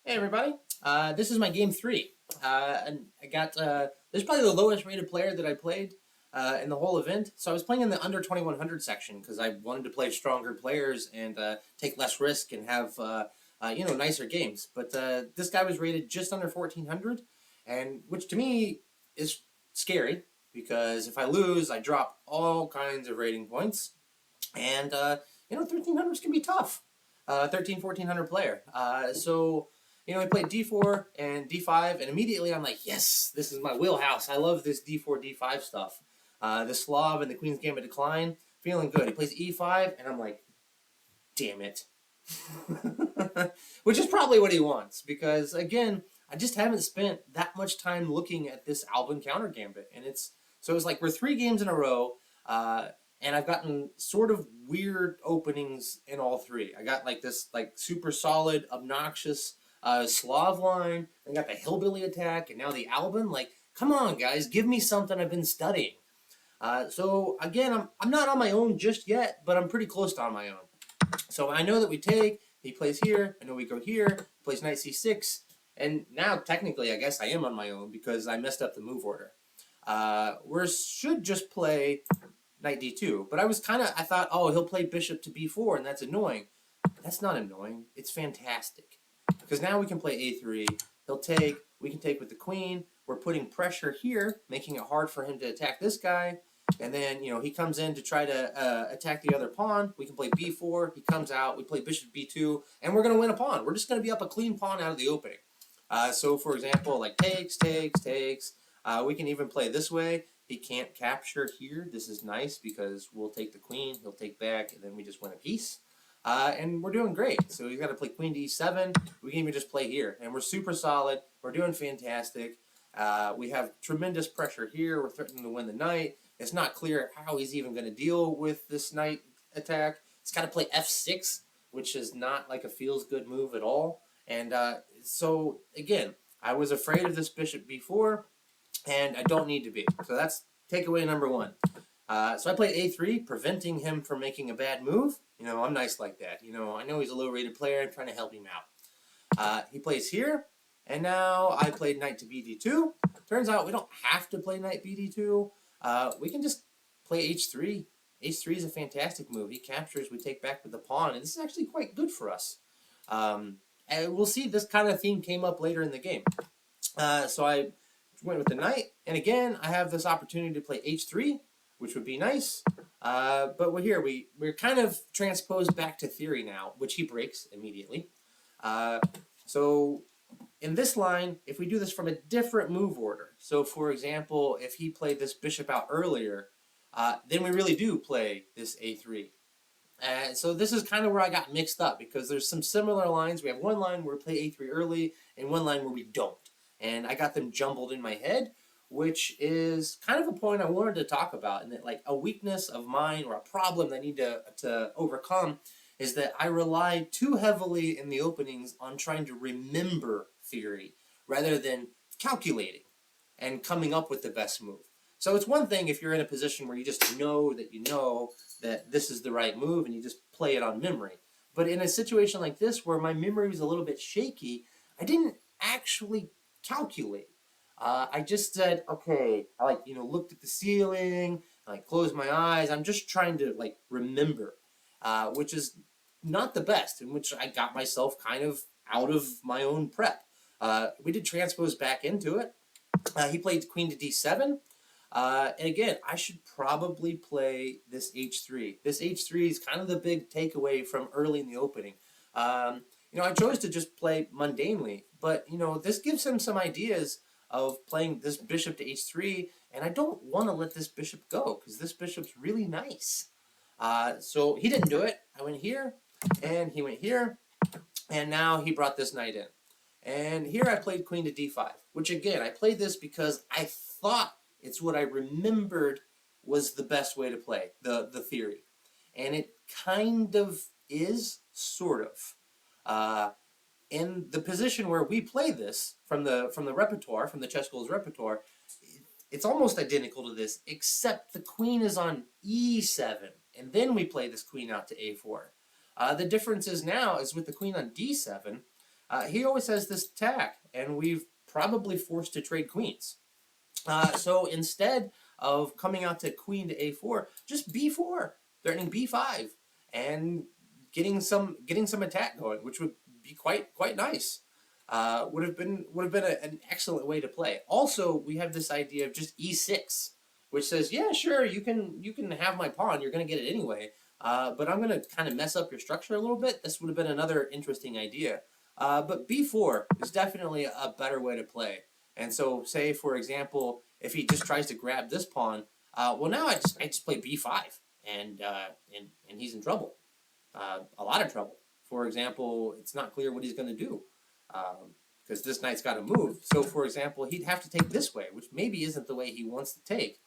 Hey everybody, this is my game 3, and I got, this is probably the lowest rated player that I played in the whole event, so I was playing in the under 2100 section because I wanted to play stronger players and take less risk and have, nicer games, but this guy was rated just under 1400, and which to me is scary, because if I lose, I drop all kinds of rating points, and 1300s can be tough. 1400 player. I played d4 and d5, and immediately I'm like, yes, this is my wheelhouse. I love this d4, d5 stuff. The Slav and the Queen's Gambit decline, feeling good. He plays e5, and I'm like, damn it. Which is probably what he wants, because, again, I just haven't spent that much time looking at this Albin Counter Gambit, and it's like we're 3 games in a row, and I've gotten sort of weird openings in all 3. I got like this super solid, obnoxious Slav line, I got the hillbilly attack, and now the Albin. Like, come on, guys, give me something I've been studying. So again, I'm not on my own just yet, but I'm pretty close to on my own. So I know that we take, he plays here, I know we go here, plays knight c6, and now technically I guess I am on my own because I messed up the move order. We should just play knight d2, but I thought, oh, he'll play bishop to b4, and that's annoying. That's not annoying, it's fantastic. Because now we can play a3, he'll take, we can take with the queen, we're putting pressure here, making it hard for him to attack this guy, and then, he comes in to try to attack the other pawn, we can play b4, he comes out, we play bishop b2, and we're going to win a pawn. We're just going to be up a clean pawn out of the opening. So for example, like takes, we can even play this way. He can't capture here. This is nice because we'll take the queen, he'll take back, and then we just win a piece. And we're doing great. So he's got to play queen to e7. We can even just play here. And we're super solid. We're doing fantastic. We have tremendous pressure here. We're threatening to win the knight. It's not clear how he's even going to deal with this knight attack. He's got to play f6, which is not like a feels-good move at all. And so, again, I was afraid of this bishop b4, and I don't need to be. So that's takeaway number 1. So I played a3, preventing him from making a bad move. I'm nice like that. I know he's a low-rated player. I'm trying to help him out. He plays here, and now I played knight to bd2. Turns out we don't have to play knight bd2. We can just play h3. h3 is a fantastic move. He captures, we take back with the pawn, and this is actually quite good for us. And we'll see, this kind of theme came up later in the game. So I went with the knight, and again, I have this opportunity to play h3, which would be nice, but we're kind of transposed back to theory now, which he breaks immediately. So in this line, if we do this from a different move order, so for example, if he played this bishop out earlier, then we really do play this a3. So this is kind of where I got mixed up, because there's some similar lines. We have one line where we play a3 early, and one line where we don't. And I got them jumbled in my head, which is kind of a point I wanted to talk about, and that like a weakness of mine or a problem that I need to overcome is that I rely too heavily in the openings on trying to remember theory rather than calculating and coming up with the best move. So it's one thing if you're in a position where you just know that this is the right move and you just play it on memory. But in a situation like this where my memory was a little bit shaky, I didn't actually calculate. I just said, okay, I looked at the ceiling, I closed my eyes. I'm just trying to remember, which is not the best, in which I got myself kind of out of my own prep. We did transpose back into it. He played queen to d7. And again, I should probably play this h3. This h3 is kind of the big takeaway from early in the opening. I chose to just play mundanely, but this gives him some ideas of playing this bishop to h3, and I don't want to let this bishop go, because this bishop's really nice. So he didn't do it. I went here, and he went here, and now he brought this knight in. And here I played queen to d5, which again, I played this because I thought it's what I remembered was the best way to play, the theory. And it kind of is, sort of. In the position where we play this from the repertoire, from the ChessGoals repertoire, it's almost identical to this, except the queen is on e7, and then we play this queen out to a4. The difference is now is with the queen on d7, he always has this attack, and we've probably forced to trade queens. So instead of coming out to queen to a4, just b4, threatening b5, and getting some attack going, which would be quite nice. Would have been an excellent way to play. Also, we have this idea of just e6, which says, yeah, sure, you can have my pawn. You're going to get it anyway. But I'm going to kind of mess up your structure a little bit. This would have been another interesting idea. But b4 is definitely a better way to play. And so, say for example, if he just tries to grab this pawn, well, now I just play b5, and he's in trouble, a lot of trouble. For example, it's not clear what he's going to do, because this knight's got to move. So, for example, he'd have to take this way, which maybe isn't the way he wants to take.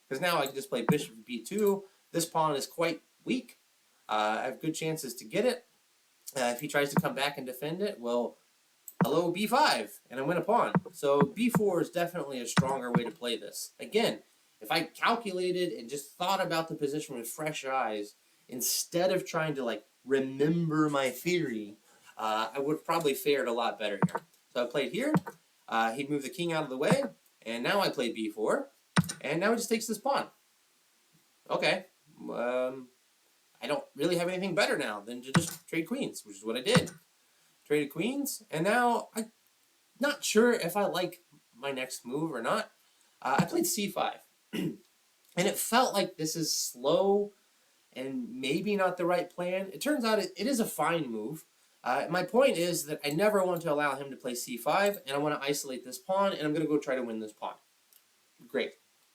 Because now I can just play bishop b2. This pawn is quite weak. I have good chances to get it. If he tries to come back and defend it, well, hello b5, and I win a pawn. So b4 is definitely a stronger way to play this. Again, if I calculated and just thought about the position with fresh eyes, instead of trying to like remember my theory, I would have probably fared a lot better here. So I played here. He moved the king out of the way, and now I played b4, and now he just takes this pawn. Okay. I don't really have anything better now than to just trade queens, which is what I did. Traded queens, and now I'm not sure if I like my next move or not. I played c5, and it felt like this is slow and maybe not the right plan. It turns out it is a fine move. My point is that I never want to allow him to play c5, and I want to isolate this pawn, and I'm going to go try to win this pawn. Great.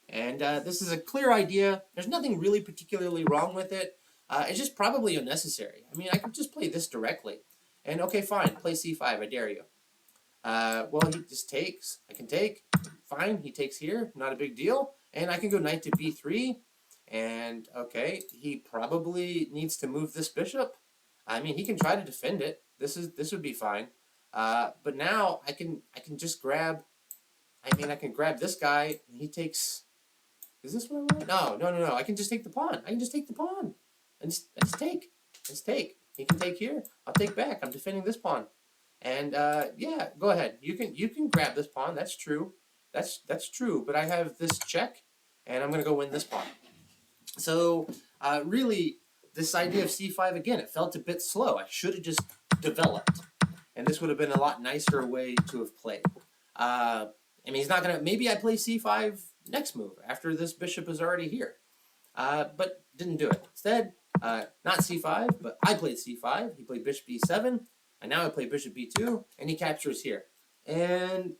And this is a clear idea. There's nothing really particularly wrong with it. It's just probably unnecessary. I mean, I could just play this directly. And okay, fine, play c5, I dare you. Well, he just takes. I can take. Fine, he takes here, not a big deal. And I can go knight to b3. And okay, he probably needs to move this bishop. I mean, he can try to defend it. This would be fine. But now I can just grab. I mean, I can grab this guy. And he takes. Is this what I want? No. I can just take the pawn. I can just take the pawn. I just take. Just take. He can take here. I'll take back. I'm defending this pawn. And yeah, go ahead. You can grab this pawn. That's true. That's true. But I have this check, and I'm gonna go win this pawn. So really, this idea of c5 again, it felt a bit slow. I should have just developed, and this would have been a lot nicer way to have played. I mean, he's not gonna. Maybe I play c5 next move after this bishop is already here, but didn't do it. Instead, not c5, but I played c5. He played bishop e7, and now I play bishop b2, and he captures here. And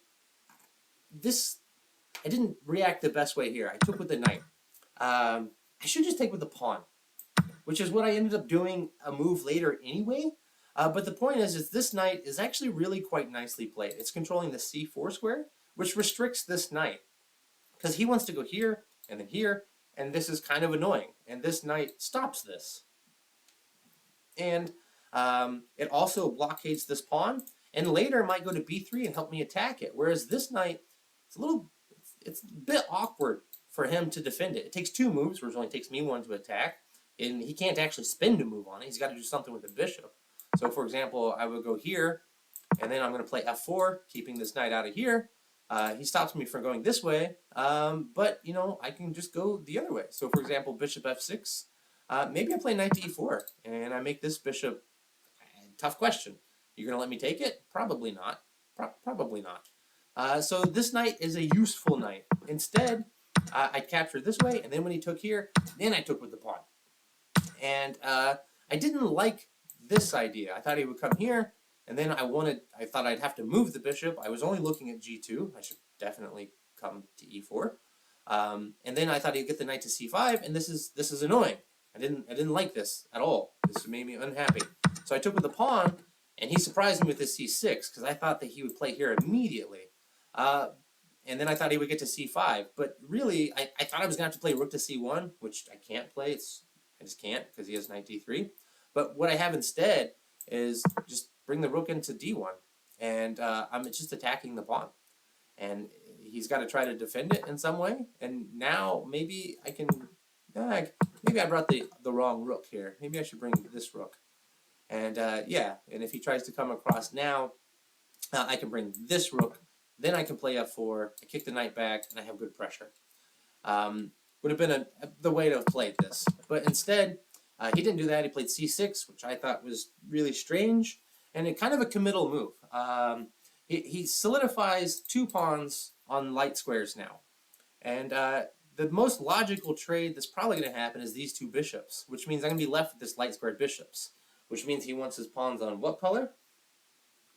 this, I didn't react the best way here. I took with the knight. I should just take with the pawn, which is what I ended up doing a move later anyway. But the point is this knight is actually really quite nicely played. It's controlling the c4 square, which restricts this knight, because he wants to go here, and then here, and this is kind of annoying. And this knight stops this. And it also blockades this pawn, and later might go to b3 and help me attack it. Whereas this knight, it's a bit awkward for him to defend it. It takes two moves, whereas it only takes me one to attack. And he can't actually spin to move on it. He's got to do something with the bishop. So for example, I would go here, and then I'm going to play f4, keeping this knight out of here. He stops me from going this way, but, you know, I can just go the other way. So, for example, bishop f6, maybe I play knight to e4, and I make this bishop, tough question. You're going to let me take it? Probably not. Probably not. So this knight is a useful knight. Instead, I captured this way, and then when he took here, then I took with the pawn. And I didn't like this idea. I thought he would come here, and then I thought I'd have to move the bishop. I was only looking at g2. I should definitely come to e4. And then I thought he'd get the knight to c5, and this is annoying. I didn't like this at all. This made me unhappy. So I took with the pawn, and he surprised me with his c6, because I thought that he would play here immediately. And then I thought he would get to c5. But really, I thought I was going to have to play rook to c1, which I can't play. I just can't, because he has knight d3. But what I have instead is just bring the rook into d1, and I'm just attacking the pawn. And he's got to try to defend it in some way. And now maybe I can... maybe I brought the wrong rook here. Maybe I should bring this rook. And yeah, and if he tries to come across now, I can bring this rook, then I can play f4, I kick the knight back, and I have good pressure. Would have been the way to have played this. But instead, he didn't do that. He played c6, which I thought was really strange, and it kind of a committal move. He solidifies 2 pawns on light squares now. And the most logical trade that's probably going to happen is these 2 bishops, which means I'm going to be left with this light squared bishops, which means he wants his pawns on what color?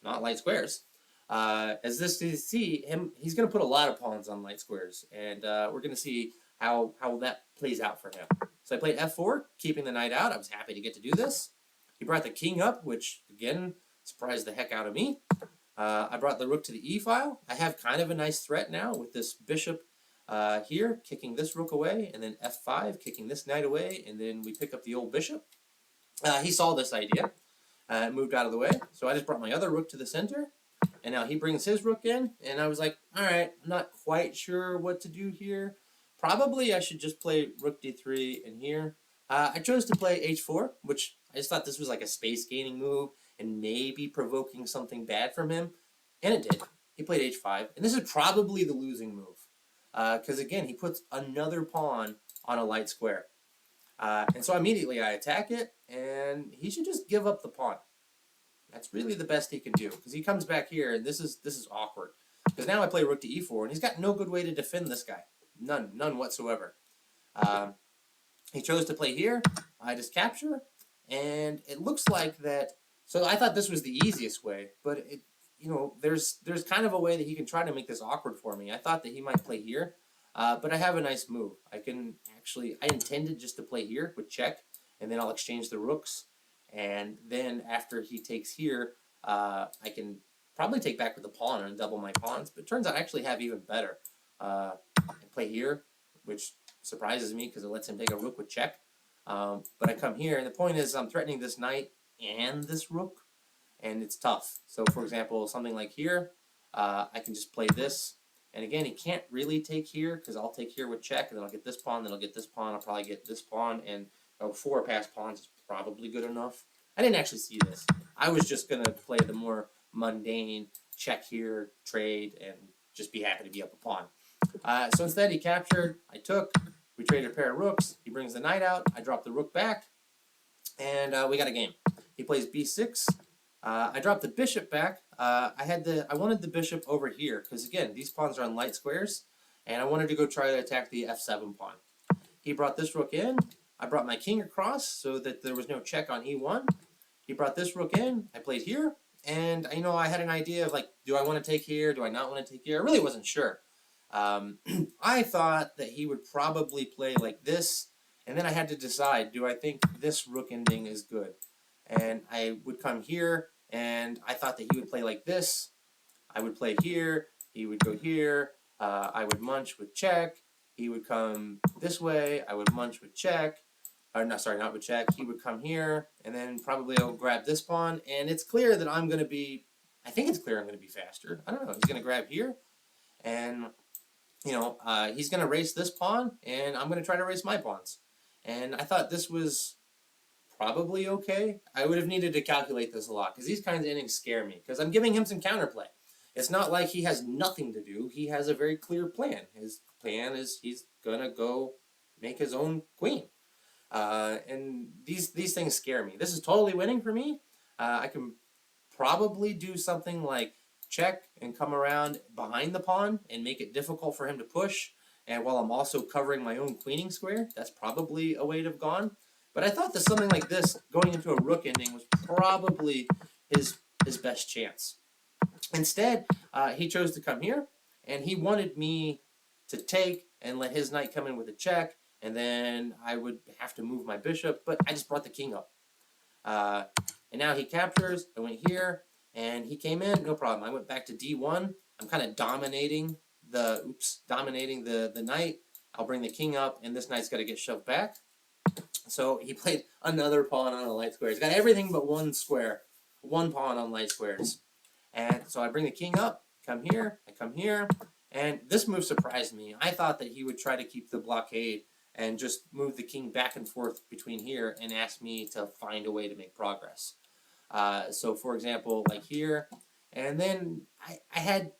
Not light squares. As this you see, he's going to put a lot of pawns on light squares, and we're going to see how that plays out for him. So I played f4, keeping the knight out. I was happy to get to do this. He brought the king up, which, again, surprised the heck out of me. I brought the rook to the e-file. I have kind of a nice threat now with this bishop here, kicking this rook away, and then f5, kicking this knight away, and then we pick up the old bishop. He saw this idea, moved out of the way, so I just brought my other rook to the center, and now he brings his rook in, and I was like, all right, I'm not quite sure what to do here. Probably I should just play rook d3 in here. I chose to play h4, which I just thought this was like a space-gaining move and maybe provoking something bad from him, and it did. He played h5, and this is probably the losing move, because again, he puts another pawn on a light square. And so immediately I attack it, and he should just give up the pawn. That's really the best he can do, because he comes back here, and this is awkward. Because now I play rook to e4, and he's got no good way to defend this guy. None whatsoever. He chose to play here. I just capture, and it looks like that. So I thought this was the easiest way, but there's kind of a way that he can try to make this awkward for me. I thought that he might play here, but I have a nice move. I intended just to play here with check, and then I'll exchange the rooks, and then after he takes here, I can probably take back with the pawn and double my pawns. But it turns out I actually have even better. I play here, which surprises me because it lets him take a rook with check. But I come here, and the point is I'm threatening this knight and this rook, and it's tough. So, for example, something like here, I can just play this. And again, he can't really take here because I'll take here with check, and then I'll get this pawn, then I'll get this pawn, I'll probably get this pawn, and 4 passed pawns is probably good enough. I didn't actually see this. I was just going to play the more mundane check here, trade, and just be happy to be up a pawn. So instead, he captured, I took, we traded a pair of rooks, he brings the knight out, I drop the rook back, and we got a game. He plays b6. I dropped the bishop back. I wanted the bishop over here because again, these pawns are on light squares, and I wanted to go try to attack the f7 pawn. He brought this rook in. I brought my king across so that there was no check on e1. He brought this rook in. I played here, and I had an idea of like, do I want to take here? Do I not want to take here? I really wasn't sure. I thought that he would probably play like this, and then I had to decide, do I think this rook ending is good? And I would come here, and I thought that he would play like this. I would play here, he would go here, I would munch with check, he would come this way, I would munch with check, or no, sorry, not with check, he would come here, and then probably I'll grab this pawn, and it's clear that I'm going to be, I think it's clear I'm going to be faster. I don't know, he's going to grab here, and, he's going to race this pawn, and I'm going to try to race my pawns. And I thought this was probably okay. I would have needed to calculate this a lot because these kinds of innings scare me because I'm giving him some counterplay. It's not like he has nothing to do. He has a very clear plan. His plan is he's going to go make his own queen. And these things scare me. This is totally winning for me. I can probably do something like check and come around behind the pawn and make it difficult for him to push. And while I'm also covering my own queening square, that's probably a way to have gone. But I thought that something like this, going into a rook ending, was probably his best chance. Instead, he chose to come here, and he wanted me to take and let his knight come in with a check, and then I would have to move my bishop, but I just brought the king up. And now he captures, I went here, and he came in, no problem. I went back to d1. I'm kind of dominating the knight. I'll bring the king up, and this knight's got to get shoved back. So he played another pawn on a light square. He's got everything but one square, one pawn on light squares. And so I bring the king up, come here, I come here, and this move surprised me. I thought that he would try to keep the blockade and just move the king back and forth between here and ask me to find a way to make progress. So for example, like here, And then I had,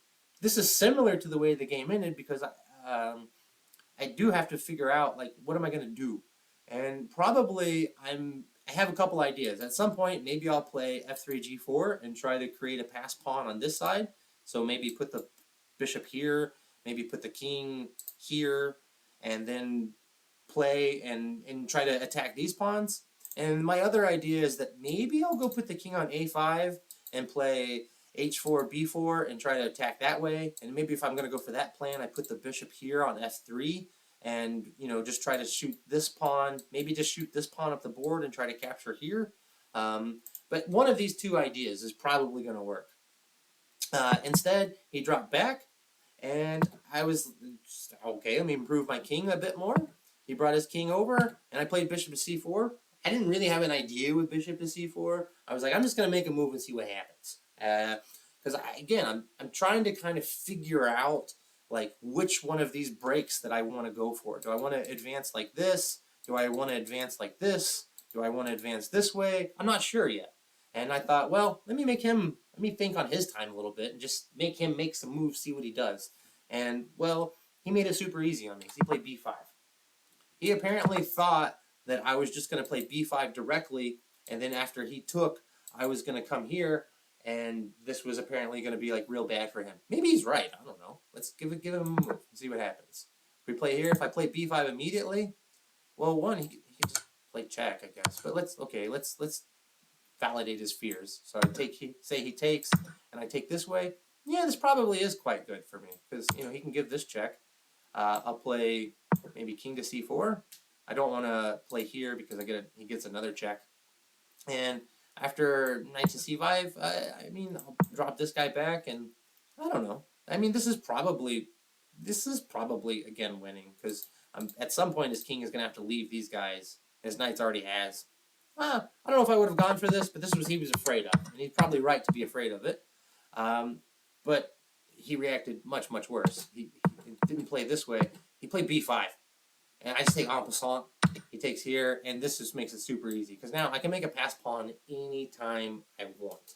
this is similar to the way the game ended because I do have to figure out like what am I going to do, and probably I have a couple ideas. At some point, maybe I'll play f3 g4 and try to create a pass pawn on this side. So maybe put the bishop here, maybe put the king here, and then play and try to attack these pawns. And my other idea is that maybe I'll go put the king on a5 and play h4, b4 and try to attack that way. And maybe if I'm going to go for that plan, I put the bishop here on f3 and, you know, just try to shoot this pawn, maybe just shoot this pawn up the board and try to capture here. But one of these two ideas is probably going to work. Instead, he dropped back, and I was, okay, let me improve my king a bit more. He brought his king over, and I played bishop to c4. I didn't really have an idea with bishop to c4. I was like, I'm just going to make a move and see what happens. Because, again, I'm trying to kind of figure out, like, which one of these breaks that I want to go for. Do I want to advance like this? Do I want to advance like this? Do I want to advance this way? I'm not sure yet. And I thought, well, let me think on his time a little bit and just make him make some moves, see what he does. And, well, he made it super easy on me. So he played b5. He apparently thought that I was just going to play b5 directly, and then after he took, I was going to come here, and this was apparently going to be like real bad for him. Maybe he's right. I don't know. Let's give him a move and see what happens. If we play here, if I play b5 immediately, well, one, he can just play check, I guess. But let's validate his fears. So I say he takes, and I take this way. Yeah, this probably is quite good for me because, you know, he can give this check. I'll play maybe king to c4. I don't want to play here because he gets another check. And after knight to c5, I mean, I'll drop this guy back, and I don't know. I mean, this is probably again winning because at some point his king is going to have to leave these guys. His knight's already has. I don't know if I would have gone for this, but this was he was afraid of, and he's probably right to be afraid of it. But he reacted much, much worse. He didn't play this way. He played b5. And I just take en passant. He takes here, and this just makes it super easy. Because now I can make a pass pawn anytime I want.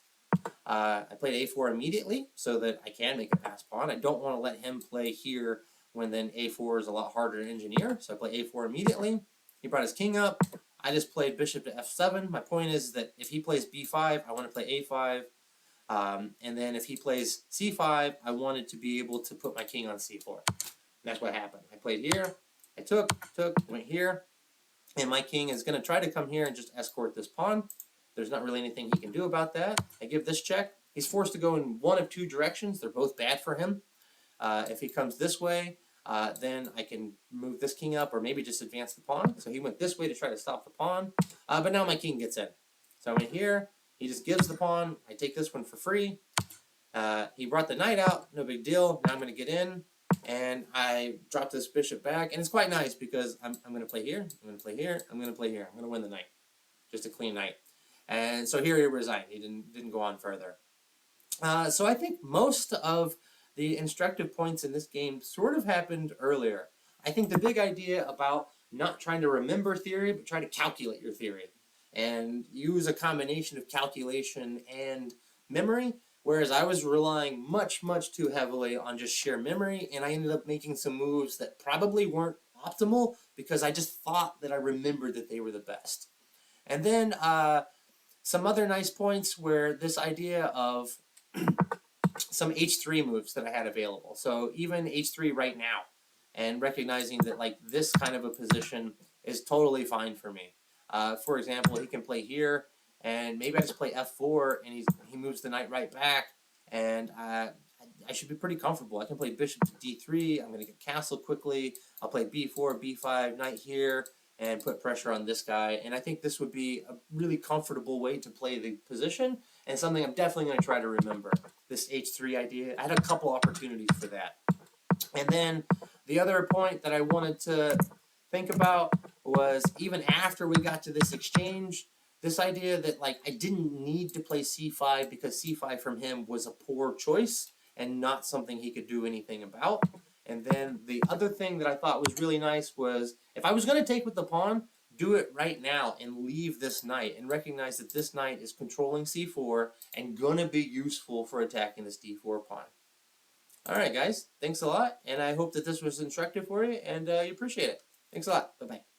I played a4 immediately so that I can make a pass pawn. I don't want to let him play here when then a4 is a lot harder to engineer. So I play a4 immediately. He brought his king up. I just played bishop to f7. My point is that if he plays b5, I want to play a5. And then if he plays c5, I wanted to be able to put my king on c4. And that's what happened. I played here. I took, went here. And my king is going to try to come here and just escort this pawn. There's not really anything he can do about that. I give this check. He's forced to go in one of two directions. They're both bad for him. If he comes this way, then I can move this king up or maybe just advance the pawn. So he went this way to try to stop the pawn. But now my king gets in. So I went here. He just gives the pawn. I take this one for free. He brought the knight out. No big deal. Now I'm going to get in. And I drop this bishop back. And it's quite nice because I'm going to play here. I'm going to play here. I'm going to play here. I'm going to win the knight. Just a clean knight. And so here he resigned. He didn't go on further. So I think most of the instructive points in this game sort of happened earlier. I think the big idea about not trying to remember theory, but try to calculate your theory. And use a combination of calculation and memory, whereas I was relying much, much too heavily on just sheer memory, and I ended up making some moves that probably weren't optimal because I just thought that I remembered that they were the best. And then some other nice points were this idea of some h3 moves that I had available. So even h3 right now, and recognizing that like this kind of a position is totally fine for me. For example, he can play here, and maybe I just play f4, and he moves the knight right back, and I should be pretty comfortable. I can play bishop to d3. I'm going to get castled quickly. I'll play b4, b5, knight here, and put pressure on this guy. And I think this would be a really comfortable way to play the position, and something I'm definitely going to try to remember. This h3 idea. I had a couple opportunities for that. And then the other point that I wanted to think about was even after we got to this exchange, this idea that like I didn't need to play c5 because c5 from him was a poor choice and not something he could do anything about. And then the other thing that I thought was really nice was if I was going to take with the pawn, do it right now and leave this knight and recognize that this knight is controlling c4 and gonna be useful for attacking this d4 pawn. Alright guys, thanks a lot, and I hope that this was instructive for you and you appreciate it. Thanks a lot. Bye-bye.